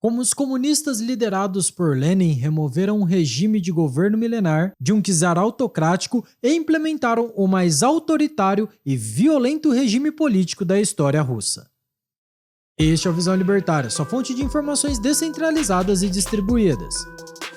Como os comunistas liderados por Lenin removeram um regime de governo milenar de um czar autocrático e implementaram o mais autoritário e violento regime político da história russa. Este é o Visão Libertária, sua fonte de informações descentralizadas e distribuídas.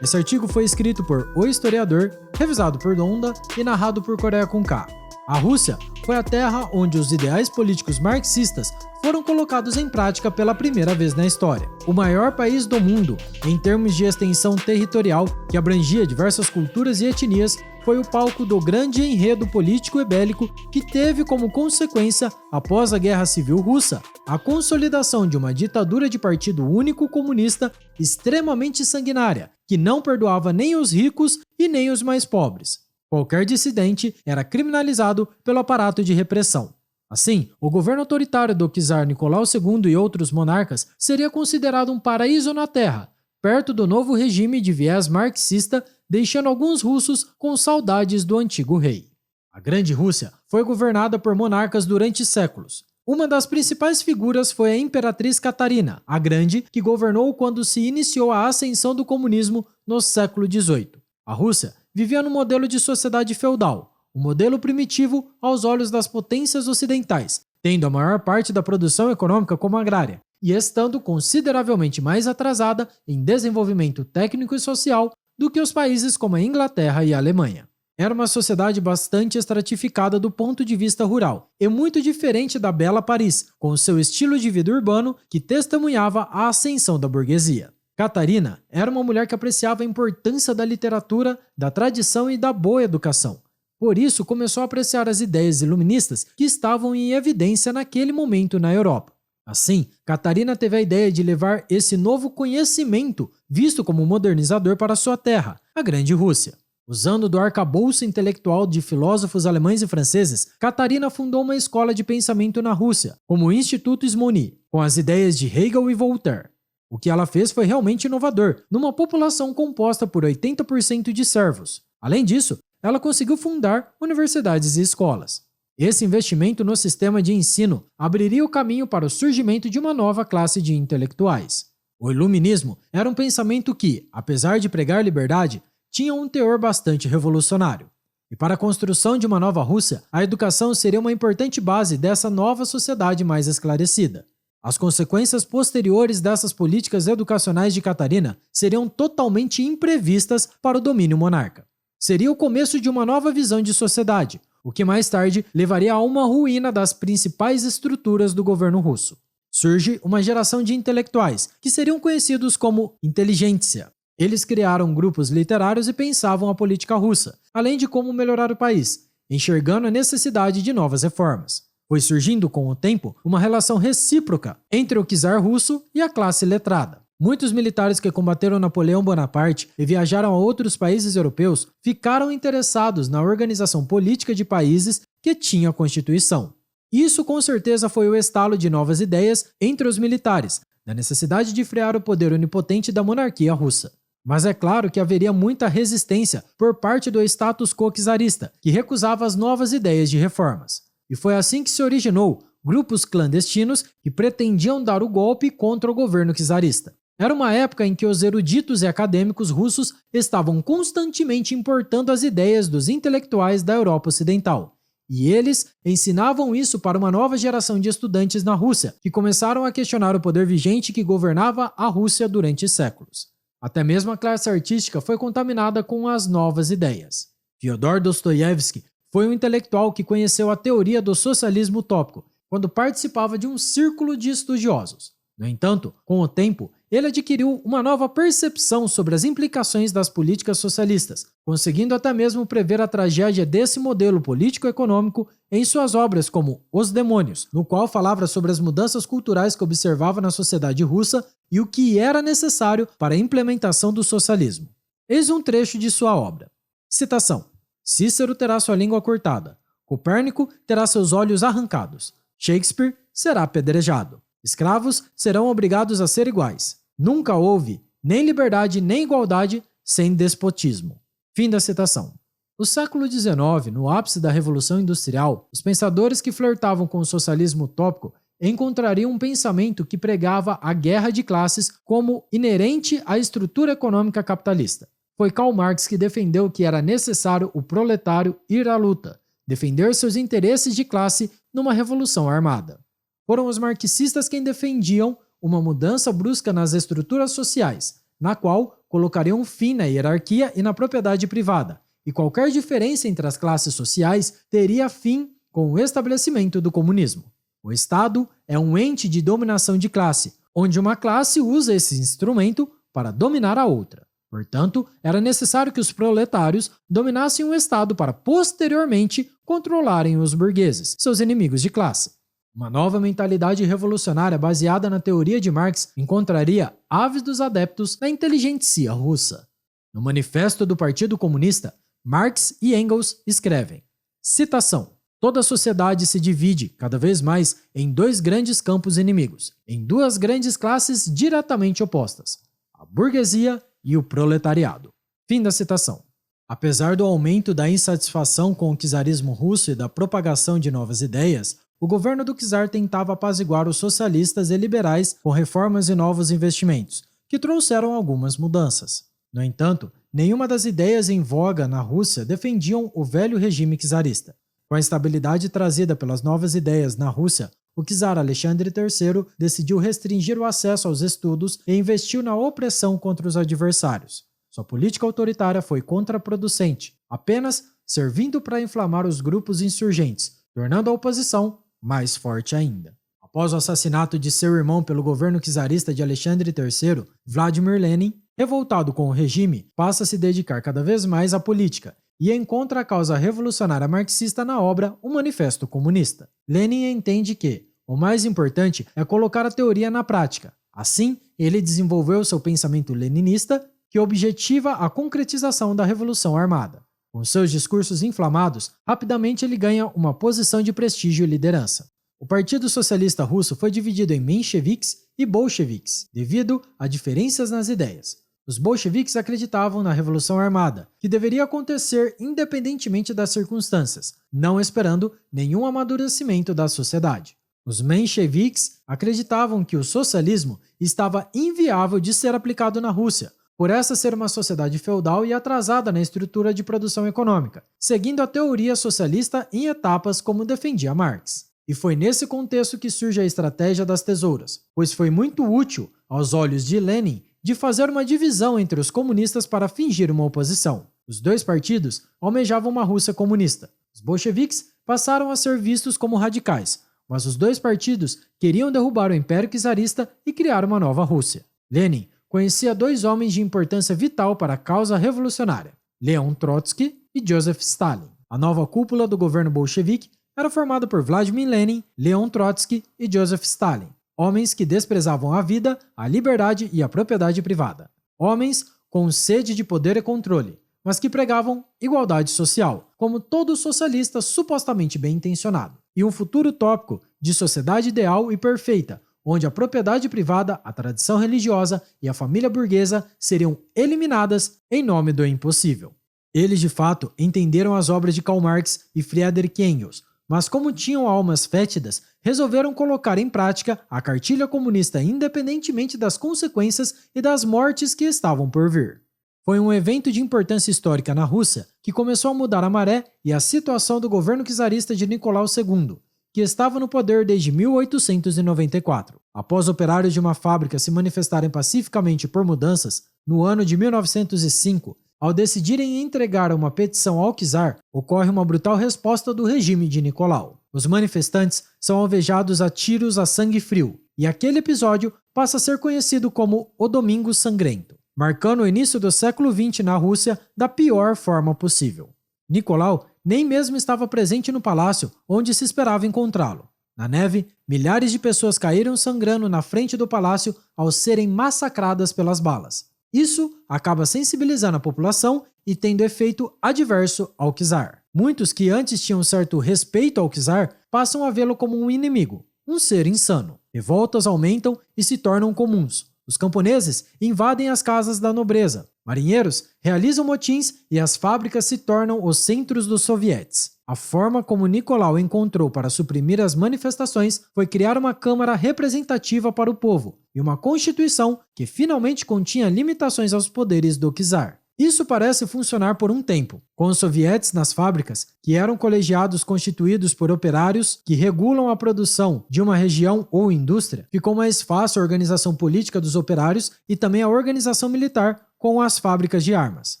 Esse artigo foi escrito por O Historiador, revisado por Donda e narrado por Coreia com K. A Rússia foi a terra onde os ideais políticos marxistas foram colocados em prática pela primeira vez na história. O maior país do mundo, em termos de extensão territorial, que abrangia diversas culturas e etnias, foi o palco do grande enredo político e bélico que teve como consequência, após a Guerra Civil Russa, a consolidação de uma ditadura de partido único comunista extremamente sanguinária, que não perdoava nem os ricos e nem os mais pobres. Qualquer dissidente era criminalizado pelo aparato de repressão. Assim, o governo autoritário do czar Nicolau II e outros monarcas seria considerado um paraíso na Terra, perto do novo regime de viés marxista, deixando alguns russos com saudades do antigo rei. A Grande Rússia foi governada por monarcas durante séculos. Uma das principais figuras foi a Imperatriz Catarina, a Grande, que governou quando se iniciou a ascensão do comunismo no século XVIII. A Rússia vivia num modelo de sociedade feudal, um modelo primitivo aos olhos das potências ocidentais, tendo a maior parte da produção econômica como agrária, e estando consideravelmente mais atrasada em desenvolvimento técnico e social do que os países como a Inglaterra e a Alemanha. Era uma sociedade bastante estratificada do ponto de vista rural, e muito diferente da bela Paris, com seu estilo de vida urbano que testemunhava a ascensão da burguesia. Catarina era uma mulher que apreciava a importância da literatura, da tradição e da boa educação. Por isso, começou a apreciar as ideias iluministas que estavam em evidência naquele momento na Europa. Assim, Catarina teve a ideia de levar esse novo conhecimento, visto como modernizador, para sua terra, a Grande Rússia. Usando do arcabouço intelectual de filósofos alemães e franceses, Catarina fundou uma escola de pensamento na Rússia, como o Instituto Smony, com as ideias de Hegel e Voltaire. O que ela fez foi realmente inovador, numa população composta por 80% de servos. Além disso, ela conseguiu fundar universidades e escolas. Esse investimento no sistema de ensino abriria o caminho para o surgimento de uma nova classe de intelectuais. O iluminismo era um pensamento que, apesar de pregar liberdade, tinha um teor bastante revolucionário. E para a construção de uma nova Rússia, a educação seria uma importante base dessa nova sociedade mais esclarecida. As consequências posteriores dessas políticas educacionais de Catarina seriam totalmente imprevistas para o domínio monarca. Seria o começo de uma nova visão de sociedade, o que mais tarde levaria a uma ruína das principais estruturas do governo russo. Surge uma geração de intelectuais, que seriam conhecidos como inteligentsia. Eles criaram grupos literários e pensavam a política russa, além de como melhorar o país, enxergando a necessidade de novas reformas. Foi surgindo com o tempo uma relação recíproca entre o czar russo e a classe letrada. Muitos militares que combateram Napoleão Bonaparte e viajaram a outros países europeus ficaram interessados na organização política de países que tinham a Constituição. Isso com certeza foi o estalo de novas ideias entre os militares, da necessidade de frear o poder onipotente da monarquia russa. Mas é claro que haveria muita resistência por parte do status quo czarista, que recusava as novas ideias de reformas. E foi assim que se originou grupos clandestinos que pretendiam dar o golpe contra o governo czarista. Era uma época em que os eruditos e acadêmicos russos estavam constantemente importando as ideias dos intelectuais da Europa Ocidental. E eles ensinavam isso para uma nova geração de estudantes na Rússia, que começaram a questionar o poder vigente que governava a Rússia durante séculos. Até mesmo a classe artística foi contaminada com as novas ideias. Fyodor Dostoiévski foi um intelectual que conheceu a teoria do socialismo utópico quando participava de um círculo de estudiosos. No entanto, com o tempo, ele adquiriu uma nova percepção sobre as implicações das políticas socialistas, conseguindo até mesmo prever a tragédia desse modelo político-econômico em suas obras como Os Demônios, no qual falava sobre as mudanças culturais que observava na sociedade russa e o que era necessário para a implementação do socialismo. Eis um trecho de sua obra. Citação: Cícero terá sua língua cortada, Copérnico terá seus olhos arrancados, Shakespeare será apedrejado. Escravos serão obrigados a ser iguais. Nunca houve nem liberdade nem igualdade sem despotismo. Fim da citação. No século XIX, no ápice da Revolução Industrial, os pensadores que flertavam com o socialismo utópico encontraria um pensamento que pregava a guerra de classes como inerente à estrutura econômica capitalista. Foi Karl Marx que defendeu que era necessário o proletário ir à luta, defender seus interesses de classe numa revolução armada. Foram os marxistas quem defendiam uma mudança brusca nas estruturas sociais, na qual colocariam fim na hierarquia e na propriedade privada, e qualquer diferença entre as classes sociais teria fim com o estabelecimento do comunismo. O Estado é um ente de dominação de classe, onde uma classe usa esse instrumento para dominar a outra. Portanto, era necessário que os proletários dominassem o Estado para posteriormente controlarem os burgueses, seus inimigos de classe. Uma nova mentalidade revolucionária baseada na teoria de Marx encontraria ávidos adeptos na inteligentsia russa. No Manifesto do Partido Comunista, Marx e Engels escrevem, citação, toda a sociedade se divide, cada vez mais, em dois grandes campos inimigos, em duas grandes classes diretamente opostas, a burguesia e o proletariado. Fim da citação. Apesar do aumento da insatisfação com o czarismo russo e da propagação de novas ideias, o governo do czar tentava apaziguar os socialistas e liberais com reformas e novos investimentos, que trouxeram algumas mudanças. No entanto, nenhuma das ideias em voga na Rússia defendiam o velho regime czarista. Com a estabilidade trazida pelas novas ideias na Rússia, o czar Alexandre III decidiu restringir o acesso aos estudos e investiu na opressão contra os adversários. Sua política autoritária foi contraproducente, apenas servindo para inflamar os grupos insurgentes, tornando a oposição mais forte ainda. Após o assassinato de seu irmão pelo governo czarista de Alexandre III, Vladimir Lenin, revoltado com o regime, passa a se dedicar cada vez mais à política e encontra a causa revolucionária marxista na obra O Manifesto Comunista. Lenin entende que o mais importante é colocar a teoria na prática. Assim, ele desenvolveu seu pensamento leninista, que objetiva a concretização da Revolução Armada. Com seus discursos inflamados, rapidamente ele ganha uma posição de prestígio e liderança. O Partido Socialista Russo foi dividido em mencheviques e bolcheviques, devido a diferenças nas ideias. Os bolcheviques acreditavam na Revolução Armada, que deveria acontecer independentemente das circunstâncias, não esperando nenhum amadurecimento da sociedade. Os mencheviques acreditavam que o socialismo estava inviável de ser aplicado na Rússia, por essa ser uma sociedade feudal e atrasada na estrutura de produção econômica, seguindo a teoria socialista em etapas como defendia Marx. E foi nesse contexto que surge a estratégia das tesouras, pois foi muito útil, aos olhos de Lenin, de fazer uma divisão entre os comunistas para fingir uma oposição. Os dois partidos almejavam uma Rússia comunista. Os bolcheviques passaram a ser vistos como radicais, mas os dois partidos queriam derrubar o Império Czarista e criar uma nova Rússia. Lenin conhecia dois homens de importância vital para a causa revolucionária, Leon Trotsky e Joseph Stalin. A nova cúpula do governo bolchevique era formada por Vladimir Lenin, Leon Trotsky e Joseph Stalin, homens que desprezavam a vida, a liberdade e a propriedade privada. Homens com sede de poder e controle, mas que pregavam igualdade social, como todo socialista supostamente bem-intencionado, e um futuro utópico de sociedade ideal e perfeita, onde a propriedade privada, a tradição religiosa e a família burguesa seriam eliminadas em nome do impossível. Eles, de fato, entenderam as obras de Karl Marx e Friedrich Engels, mas como tinham almas fétidas, resolveram colocar em prática a cartilha comunista independentemente das consequências e das mortes que estavam por vir. Foi um evento de importância histórica na Rússia que começou a mudar a maré e a situação do governo czarista de Nicolau II, que estava no poder desde 1894. Após operários de uma fábrica se manifestarem pacificamente por mudanças, no ano de 1905, ao decidirem entregar uma petição ao czar, ocorre uma brutal resposta do regime de Nicolau. Os manifestantes são alvejados a tiros a sangue frio, e aquele episódio passa a ser conhecido como o Domingo Sangrento, marcando o início do século XX na Rússia da pior forma possível. Nicolau nem mesmo estava presente no palácio onde se esperava encontrá-lo. Na neve, milhares de pessoas caíram sangrando na frente do palácio ao serem massacradas pelas balas. Isso acaba sensibilizando a população e tendo efeito adverso ao czar. Muitos que antes tinham certo respeito ao czar passam a vê-lo como um inimigo, um ser insano. Revoltas aumentam e se tornam comuns. Os camponeses invadem as casas da nobreza, Marinheiros realizam motins e as fábricas se tornam os centros dos sovietes. A forma como Nicolau encontrou para suprimir as manifestações foi criar uma Câmara representativa para o povo e uma Constituição que finalmente continha limitações aos poderes do czar. Isso parece funcionar por um tempo. Com os sovietes nas fábricas, que eram colegiados constituídos por operários que regulam a produção de uma região ou indústria, ficou mais fácil a organização política dos operários e também a organização militar com as fábricas de armas.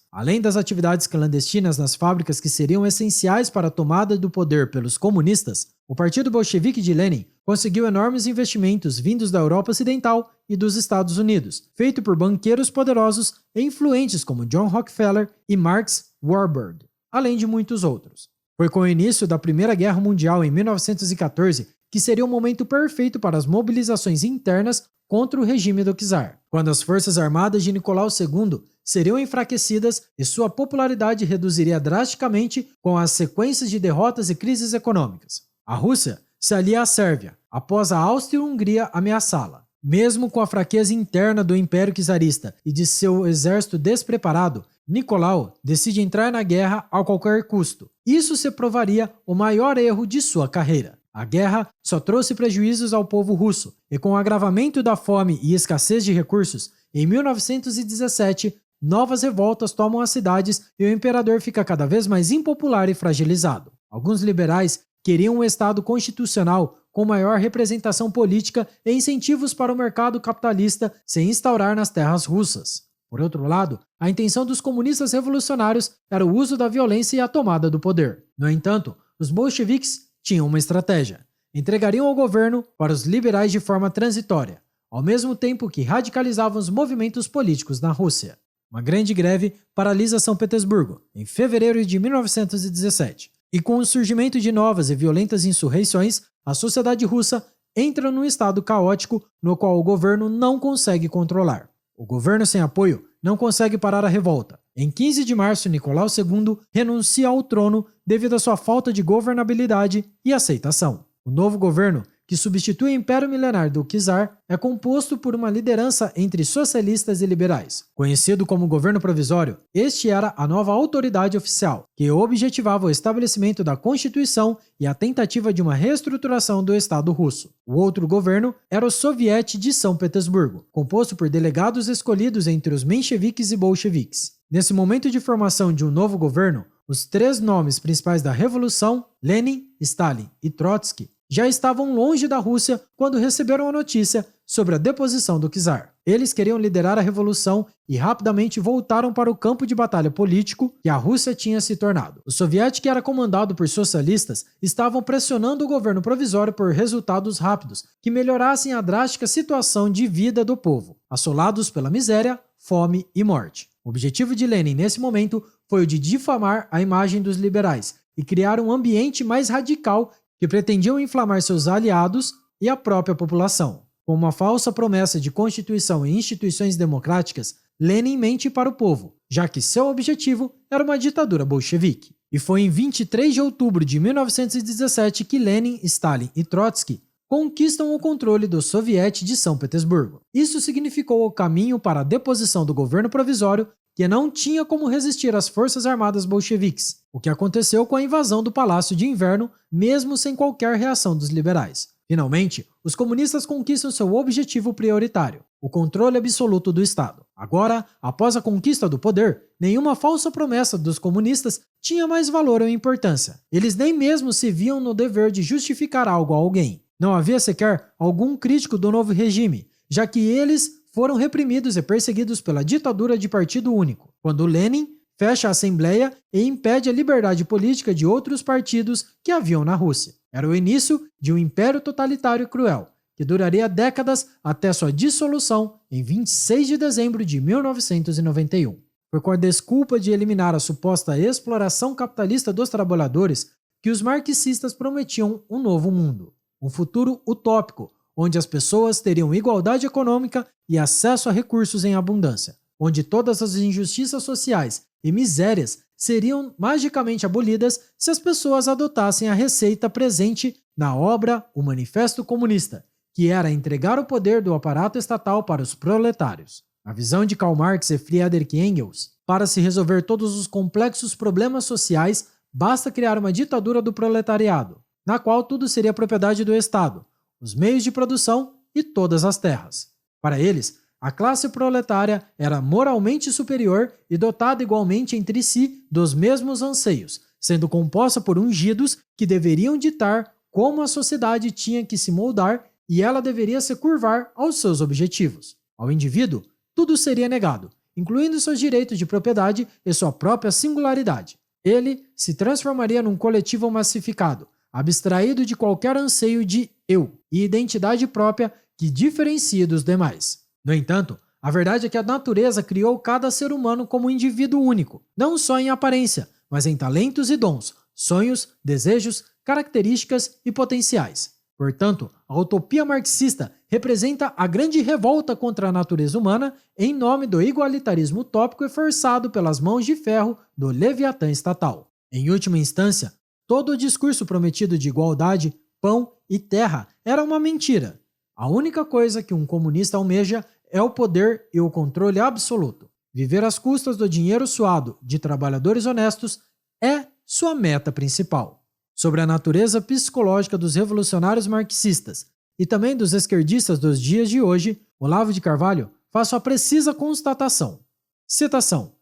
Além das atividades clandestinas nas fábricas que seriam essenciais para a tomada do poder pelos comunistas, o Partido Bolchevique de Lenin conseguiu enormes investimentos vindos da Europa Ocidental e dos Estados Unidos, feito por banqueiros poderosos e influentes como John Rockefeller e Marx Warburg, além de muitos outros. Foi com o início da Primeira Guerra Mundial em 1914 que seria o momento perfeito para as mobilizações internas contra o regime do czar, quando as forças armadas de Nicolau II seriam enfraquecidas e sua popularidade reduziria drasticamente com as sequências de derrotas e crises econômicas. A Rússia se alia à Sérvia, após a Áustria-Hungria ameaçá-la. Mesmo com a fraqueza interna do Império Czarista e de seu exército despreparado, Nicolau decide entrar na guerra a qualquer custo. Isso se provaria o maior erro de sua carreira. A guerra só trouxe prejuízos ao povo russo, e com o agravamento da fome e escassez de recursos, em 1917, novas revoltas tomam as cidades e o imperador fica cada vez mais impopular e fragilizado. Alguns liberais queriam um Estado constitucional com maior representação política e incentivos para o mercado capitalista se instaurar nas terras russas. Por outro lado, a intenção dos comunistas revolucionários era o uso da violência e a tomada do poder. No entanto, os bolcheviques tinham uma estratégia. Entregariam ao governo para os liberais de forma transitória, ao mesmo tempo que radicalizavam os movimentos políticos na Rússia. Uma grande greve paralisa São Petersburgo, em fevereiro de 1917. E com o surgimento de novas e violentas insurreições, a sociedade russa entra num estado caótico no qual o governo não consegue controlar. O governo sem apoio não consegue parar a revolta. Em 15 de março, Nicolau II renuncia ao trono devido à sua falta de governabilidade e aceitação. O novo governo, que substitui o Império Milenar do czar, é composto por uma liderança entre socialistas e liberais. Conhecido como governo provisório, este era a nova autoridade oficial, que objetivava o estabelecimento da Constituição e a tentativa de uma reestruturação do Estado russo. O outro governo era o Soviete de São Petersburgo, composto por delegados escolhidos entre os mencheviques e bolcheviques. Nesse momento de formação de um novo governo, os três nomes principais da Revolução, Lenin, Stalin e Trotsky, já estavam longe da Rússia quando receberam a notícia sobre a deposição do czar. Eles queriam liderar a revolução e rapidamente voltaram para o campo de batalha político que a Rússia tinha se tornado. O soviético, que era comandado por socialistas, estavam pressionando o governo provisório por resultados rápidos que melhorassem a drástica situação de vida do povo, assolados pela miséria, fome e morte. O objetivo de Lenin nesse momento foi o de difamar a imagem dos liberais e criar um ambiente mais radical que pretendiam inflamar seus aliados e a própria população. Com uma falsa promessa de constituição e instituições democráticas, Lenin mente para o povo, já que seu objetivo era uma ditadura bolchevique. E foi em 23 de outubro de 1917 que Lenin, Stalin e Trotsky conquistam o controle do Soviete de São Petersburgo. Isso significou o caminho para a deposição do governo provisório, que não tinha como resistir às forças armadas bolcheviques, o que aconteceu com a invasão do Palácio de Inverno, mesmo sem qualquer reação dos liberais. Finalmente, os comunistas conquistam seu objetivo prioritário, o controle absoluto do Estado. Agora, após a conquista do poder, nenhuma falsa promessa dos comunistas tinha mais valor ou importância. Eles nem mesmo se viam no dever de justificar algo a alguém. Não havia sequer algum crítico do novo regime, já que eles foram reprimidos e perseguidos pela ditadura de partido único, quando Lenin fecha a Assembleia e impede a liberdade política de outros partidos que haviam na Rússia. Era o início de um império totalitário e cruel, que duraria décadas até sua dissolução em 26 de dezembro de 1991. Foi com a desculpa de eliminar a suposta exploração capitalista dos trabalhadores que os marxistas prometiam um novo mundo, um futuro utópico, onde as pessoas teriam igualdade econômica e acesso a recursos em abundância, onde todas as injustiças sociais e misérias seriam magicamente abolidas se as pessoas adotassem a receita presente na obra O Manifesto Comunista, que era entregar o poder do aparato estatal para os proletários. Na visão de Karl Marx e Friedrich Engels, para se resolver todos os complexos problemas sociais, basta criar uma ditadura do proletariado, na qual tudo seria propriedade do Estado, os meios de produção e todas as terras. Para eles, a classe proletária era moralmente superior e dotada igualmente entre si dos mesmos anseios, sendo composta por ungidos que deveriam ditar como a sociedade tinha que se moldar e ela deveria se curvar aos seus objetivos. Ao indivíduo, tudo seria negado, incluindo seus direitos de propriedade e sua própria singularidade. Ele se transformaria num coletivo massificado, abstraído de qualquer anseio de eu e identidade própria que diferencie dos demais. No entanto, a verdade é que a natureza criou cada ser humano como um indivíduo único, não só em aparência, mas em talentos e dons, sonhos, desejos, características e potenciais. Portanto, a utopia marxista representa a grande revolta contra a natureza humana em nome do igualitarismo utópico e forçado pelas mãos de ferro do Leviatã estatal. Em última instância, todo o discurso prometido de igualdade, pão e terra era uma mentira. A única coisa que um comunista almeja é o poder e o controle absoluto. Viver às custas do dinheiro suado de trabalhadores honestos é sua meta principal. Sobre a natureza psicológica dos revolucionários marxistas e também dos esquerdistas dos dias de hoje, Olavo de Carvalho faz sua precisa constatação. Citação: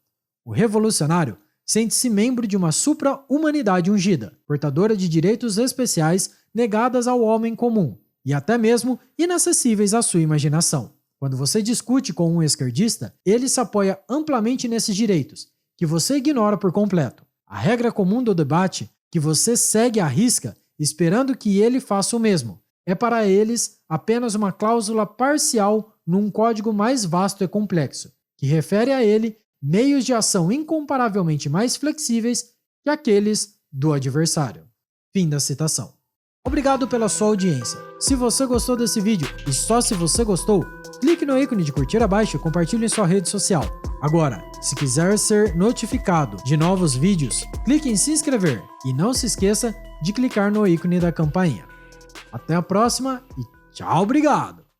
o revolucionário sente-se membro de uma supra-humanidade ungida, portadora de direitos especiais negadas ao homem comum e até mesmo inacessíveis à sua imaginação. Quando você discute com um esquerdista, ele se apoia amplamente nesses direitos, que você ignora por completo. A regra comum do debate, que você segue à risca, esperando que ele faça o mesmo, é para eles apenas uma cláusula parcial num código mais vasto e complexo, que refere a ele meios de ação incomparavelmente mais flexíveis que aqueles do adversário. Fim da citação. Obrigado pela sua audiência. Se você gostou desse vídeo, e só se você gostou, clique no ícone de curtir abaixo e compartilhe em sua rede social. Agora, se quiser ser notificado de novos vídeos, clique em se inscrever e não se esqueça de clicar no ícone da campainha. Até a próxima e tchau, obrigado!